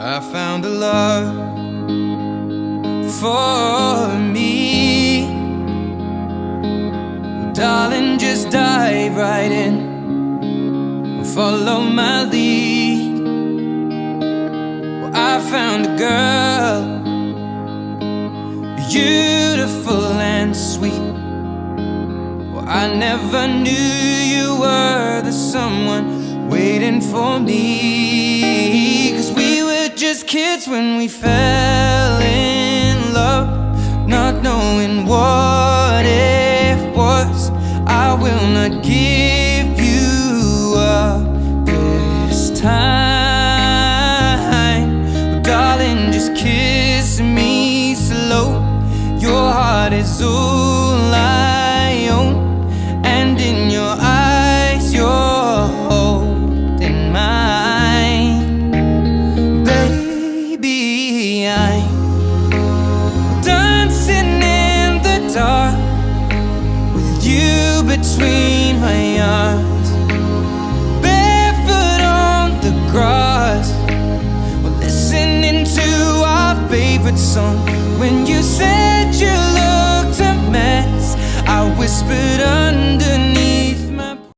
I found a love for me. Well, darling, just dive right in, follow my lead. Well, I found a girl, beautiful and sweet. Well, I never knew you were the someone waiting for me. 'Cause we were just kids when we fell in love, not knowing what it was. I will not give you up this time. Well, darling, just kiss me slow. Your heart is all I own, and in your eyes you're holding mine. Baby, I'm dancing in the dark with you between my arms, barefoot on the grass. We're listening to our favorite song. When you said you looked a mess, I whispered underneath